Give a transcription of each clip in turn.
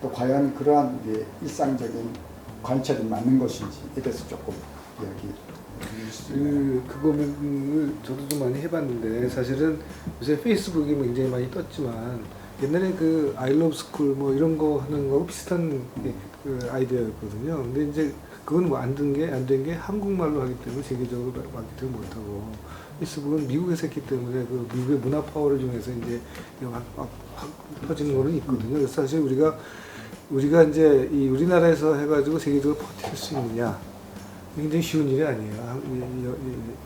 또 과연 그러한 우리의 일상적인 관찰이 맞는 것인지에 대해서 조금 이야기 해주실 수 있나요? 그거를 저도 좀 많이 해봤는데 사실은 요새 페이스북이 뭐 굉장히 많이 떴지만 옛날에 그 I love school 뭐 이런 거 하는 거하고 비슷한 그 아이디어였거든요. 근데 이제 그건 뭐 안 된 게 한국말로 하기 때문에 세계적으로 마케팅을 못하고 페이스북은 미국에서 했기 때문에 그 미국의 문화 파워를 이용해서 이제 확 퍼지는 거는 있거든요. 그래서 사실 우리가 이제 이 우리나라에서 해가지고 세계적으로 퍼뜨릴 수 있느냐 굉장히 쉬운 일이 아니에요.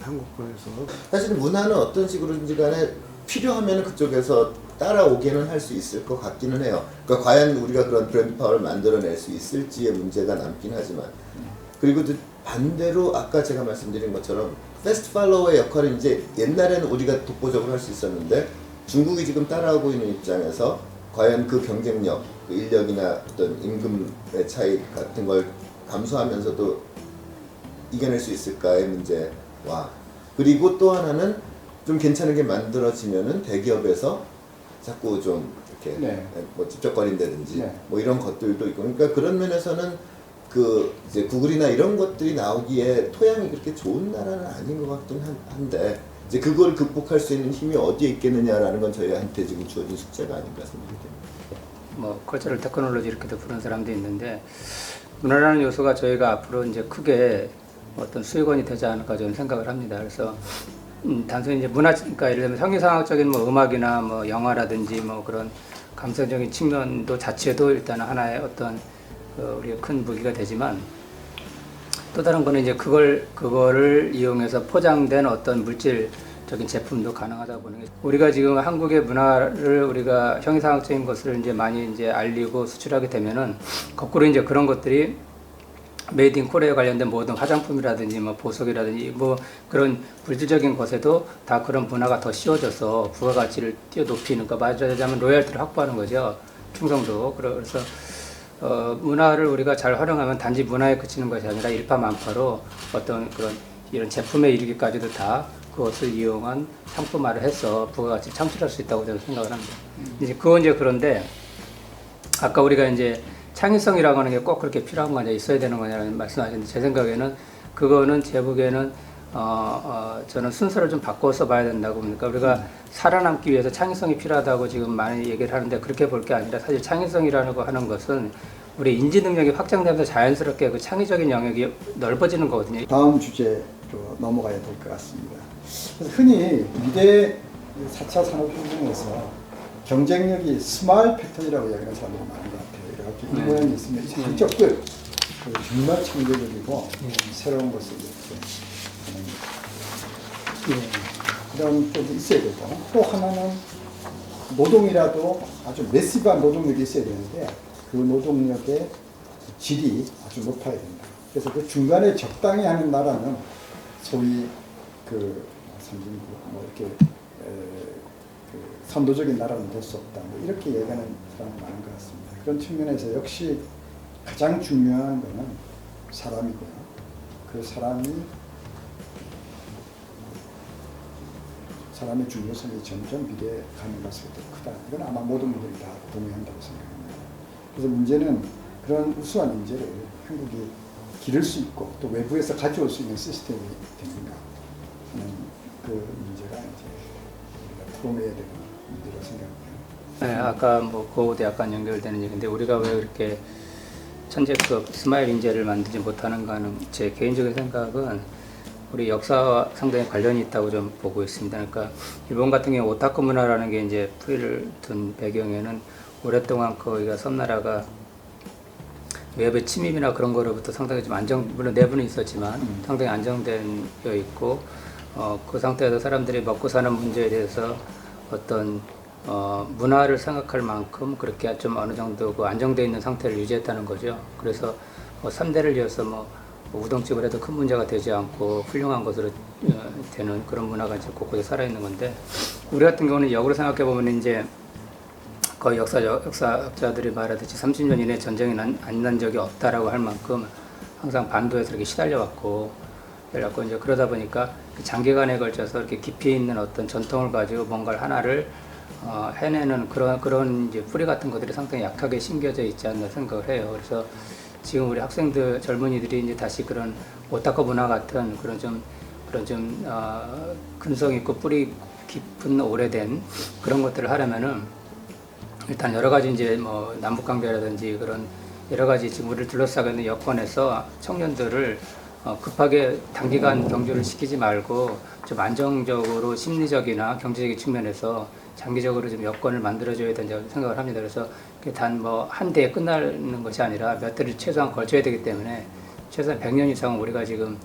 한국권에서. 사실 문화는 어떤 식으로든지 간에 필요하면 그쪽에서 따라오기는 할 수 있을 것 같기는 해요. 그러니까 과연 우리가 그런 브랜드 파워를 만들어낼 수 있을지의 문제가 남긴 하지만, 그리고 또 반대로 아까 제가 말씀드린 것처럼 패스트 팔로워의 역할은 이제 옛날에는 우리가 독보적으로 할 수 있었는데 중국이 지금 따라오고 있는 입장에서 과연 그 경쟁력, 그 인력이나 어떤 임금의 차이 같은 걸 감수하면서도 이겨낼 수 있을까의 문제와, 그리고 또 하나는 좀 괜찮은 게 만들어지면은 대기업에서 자꾸 좀 이렇게 네. 뭐 찝쩍거린다든지 네. 뭐 이런 것들도 있고, 그러니까 그런 면에서는 그 이제 구글이나 이런 것들이 나오기에 토양이 그렇게 좋은 나라는 아닌 것 같긴 한데, 이제 그걸 극복할 수 있는 힘이 어디에 있겠느냐라는 건 저희한테 지금 주어진 숙제가 아닌가 생각이 됩니다. 뭐 컬처럴 테크놀로지 이렇게도 부르는 사람도 있는데, 문화라는 요소가 저희가 앞으로 이제 크게 어떤 수익원이 되지 않을까 저는 생각을 합니다. 그래서 단순히 이제 문화, 그러니까 예를 들면 형이상학적인 뭐 음악이나 뭐 영화라든지 뭐 그런 감성적인 측면도 자체도 일단 하나의 어떤 우리의 큰 무기가 되지만, 또 다른 거는 이제 그거를 이용해서 포장된 어떤 물질적인 제품도 가능하다고 보는 게, 우리가 지금 한국의 문화를 우리가 형이상학적인 것을 이제 많이 이제 알리고 수출하게 되면은 거꾸로 이제 그런 것들이 메이드 인 코리아에 관련된 모든 화장품이라든지 뭐 보석이라든지 뭐 그런 물질적인 것에도 다 그런 문화가 더 씌워져서 부가가치를 뛰어높이는, 그러니까 말하자면 로열티를 확보하는 거죠. 충성도. 그래서 문화를 우리가 잘 활용하면 단지 문화에 그치는 것이 아니라 일파만파로 어떤 그런 이런 제품에 이르기까지도 다 그것을 이용한 상품화를 해서 부가가치를 창출할 수 있다고 저는 생각을 합니다. 이제 그건 이제 그런데 아까 우리가 이제 창의성이라고 하는 게 꼭 그렇게 필요한 거냐, 있어야 되는 거냐라는 말씀하셨는데, 제 생각에는 그거는 제 보기에는 저는 순서를 좀 바꿔서 봐야 된다고 봅니다. 우리가 살아남기 위해서 창의성이 필요하다고 지금 많이 얘기를 하는데, 그렇게 볼 게 아니라 사실 창의성이라고 하는 것은 우리 인지 능력이 확장되면서 자연스럽게 그 창의적인 영역이 넓어지는 거거든요. 다음 주제로 넘어가야 될 것 같습니다. 그래서 흔히 미래 4차 산업혁명에서 경쟁력이 스마일 패턴이라고 이야기하는 사람들이 많은 것 같아요. 이렇게 이 모양이 있으면 한쪽 끝, 정말 창조적이고 새로운 것을 이렇게 그런 쪽이 있어야 되고, 또 하나는 노동이라도 아주 매시브한 노동력이 있어야 되는데 그 노동력의 질이 아주 높아야 된다. 그래서 그 중간에 적당히 하는 나라는 소위 그 선진국 뭐 이렇게 그 선도적인 나라는 될 수 없다. 뭐 이렇게 얘기하는 사람이 많은 것 같습니다. 그런 측면에서 역시 가장 중요한 것은 사람이고요. 그 사람의 중요성이 점점 미래에 가는 것으로 더 크다. 이건 아마 모든 분들이 다 동의한다고 생각합니다. 그래서 문제는 그런 우수한 인재를 한국이 기를 수 있고 또 외부에서 가져올 수 있는 시스템이 되는가 하는 그 문제가 이제 우리가 풀어내야 되는 문제라고 생각합니다. 네, 아까 뭐 그거도 약간 연결되는 얘기인데, 우리가 왜 이렇게 천재급 스마일 인재를 만들지 못하는가는 제 개인적인 생각은 우리 역사와 상당히 관련이 있다고 좀 보고 있습니다. 그러니까 일본 같은 경우 오타쿠 문화라는 게 이제 뿌리를 둔 배경에는 오랫동안 거기가 섬나라가 외부의 침입이나 그런 거로부터 상당히 좀 물론 내부는 있었지만 상당히 안정되어 있고, 그 상태에서 사람들이 먹고 사는 문제에 대해서 어떤 문화를 생각할 만큼 그렇게 좀 어느 정도 그 안정되어 있는 상태를 유지했다는 거죠. 그래서 3대를 이어서 뭐 우동집을 해도 큰 문제가 되지 않고 훌륭한 것으로 되는 그런 문화가 이제 곳곳에 살아있는 건데, 우리 같은 경우는 역으로 생각해 보면 이제 거의 역사학자들이 말하듯이 30년 이내 전쟁이 안 난 적이 없다라고 할 만큼 항상 반도에서 이렇게 시달려왔고, 이제 그러다 보니까 장기간에 걸쳐서 이렇게 깊이 있는 어떤 전통을 가지고 뭔가를 하나를 해내는 그런 이제 뿌리 같은 것들이 상당히 약하게 심겨져 있지 않나 생각을 해요. 그래서 지금 우리 학생들 젊은이들이 이제 다시 그런 오타쿠 문화 같은 그런 좀 근성 있고 뿌리 깊은 오래된 그런 것들을 하려면은 일단 여러 가지 이제 뭐 남북 관계라든지 그런 여러 가지 지금 우리를 둘러싸고 있는 여건에서 청년들을 급하게 단기간 경주를 시키지 말고 좀 안정적으로 심리적이나 경제적인 측면에서 장기적으로 좀 여건을 만들어줘야 된다고 생각을 합니다. 그래서 단 뭐 한 대에 끝나는 것이 아니라 몇 대를 최소한 걸쳐야 되기 때문에 최소한 100년 이상은 우리가 지금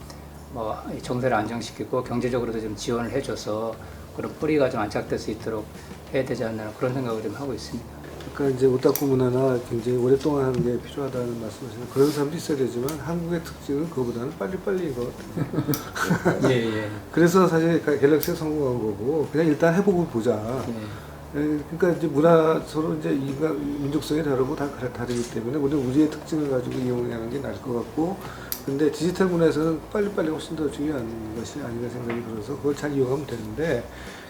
뭐 정세를 안정시키고 경제적으로도 좀 지원을 해줘서 그런 뿌리가 좀 안착될 수 있도록 해야 되지 않나 그런 생각을 좀 하고 있습니다. 그러니까 이제 오타쿠 문화나 굉장히 오랫동안 하는 게 필요하다는 말씀하시는 그런 사람도 있어야 되지만 한국의 특징은 그거보다는 빨리빨리인 것 같아요. 예. 그래서 사실 갤럭시가 성공한 거고 그냥 일단 해보고 보자. 그러니까 이제 문화 서로 이제 민족성이 다르고 다 다르기 때문에 우리 우리의 특징을 가지고 이용하는 게 나을 것 같고 근데 디지털 문화에서는 빨리빨리 훨씬 더 중요한 것이 아닌가 생각이 들어서 그걸 잘 이용하면 되는데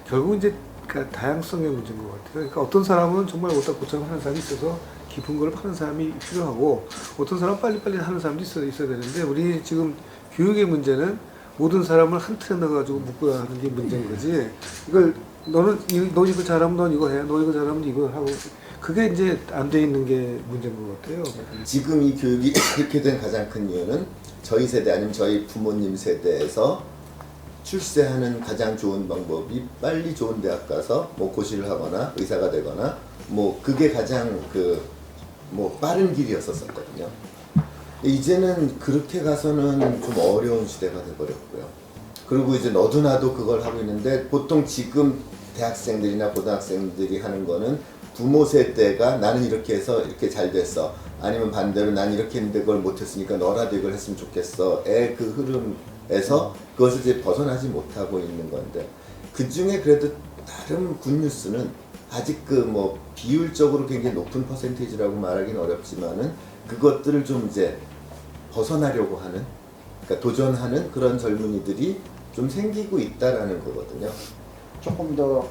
결국 이제 그러니까 다양성의 문제인 것 같아요. 그러니까 어떤 사람은 정말 오타쿠처럼 하는 사람이 있어서 깊은 걸 파는 사람이 필요하고 어떤 사람은 빨리빨리 하는 사람도 있어야 되는데 우리 지금 교육의 문제는 모든 사람을 한 틀에 넣어가지고 묶어야 하는 게 문제인 거지. 이걸 너 이거 잘하면 넌 이거 해. 너 이거 잘하면 이거 하고 그게 이제 안 돼 있는 게 문제인 것 같아요. 지금 이 교육이 이렇게 된 가장 큰 이유는 저희 세대 아니면 저희 부모님 세대에서 출세하는 가장 좋은 방법이 빨리 좋은 대학 가서 뭐 고시를 하거나 의사가 되거나 뭐 그게 가장 뭐 빠른 길이었었거든요. 이제는 그렇게 가서는 좀 어려운 시대가 돼버렸고요. 그리고 이제 너도 나도 그걸 하고 있는데 보통 지금 대학생들이나 고등학생들이 하는 거는 부모 세대가 나는 이렇게 해서 이렇게 잘 됐어. 아니면 반대로 난 이렇게 했는데 그걸 못했으니까 너라도 이걸 했으면 좋겠어. 그 흐름에서 그것을 이제 벗어나지 못하고 있는 건데 그 중에 그래도 다른 굿뉴스는 아직 뭐 비율적으로 굉장히 높은 퍼센테이지라고 말하기는 어렵지만은 그것들을 좀 이제 벗어나려고 하는 그러니까 도전하는 그런 젊은이들이 좀 생기고 있다라는 거거든요. 조금 더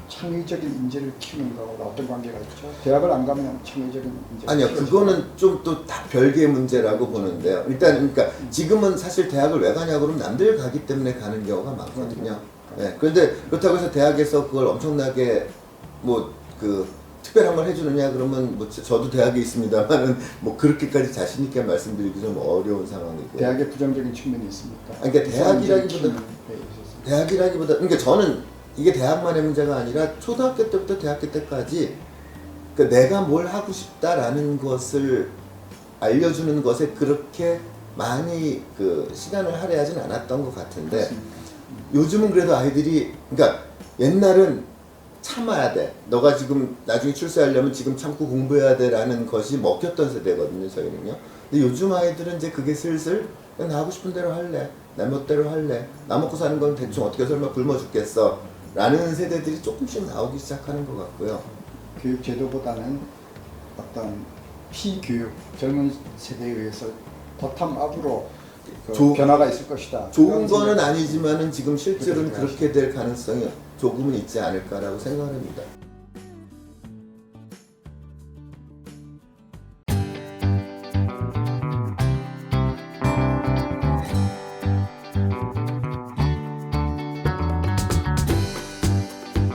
창의적인 인재를 키우는 거하고 어떤 관계가 있죠? 대학을 안 가면 창의적인 인재 아니요, 그거는 좀 또 다 별개의 문제라고 보는데요. 일단 그러니까 지금은 사실 대학을 왜 가냐 그러면 남들 가기 때문에 가는 경우가 많거든요. 네, 그런데 그렇다고 해서 대학에서 그걸 엄청나게 뭐 특별한 걸 해주느냐 그러면 뭐 저도 대학에 있습니다만은 뭐 그렇게까지 자신 있게 말씀드리기 좀 어려운 상황이고요. 대학의 부정적인 측면이 있습니까? 그러니까 대학이라기보다 그러니까 저는 이게 대학만의 문제가 아니라 초등학교 때부터 대학교 때까지 그러니까 내가 뭘 하고 싶다라는 것을 알려주는 것에 그렇게 많이 시간을 할애하진 않았던 것 같은데 요즘은 그래도 아이들이 그러니까 옛날은 참아야 돼. 너가 지금 나중에 출세하려면 지금 참고 공부해야 돼라는 것이 먹혔던 세대거든요, 저희는요. 근데 요즘 아이들은 이제 그게 슬슬 그냥 나 하고 싶은 대로 할래. 내 멋대로 할래. 나 먹고 사는 건 대충 어떻게 설마 굶어 죽겠어. 라는 세대들이 조금씩 나오기 시작하는 것 같고요. 교육 제도보다는 어떤 피교육, 젊은 세대에 의해서 버텀업으로 변화가 있을 것이다. 좋은 거는 아니지만은 지금 실제로는 그렇게 될 가능성이 조금은 있지 않을까라고 생각합니다.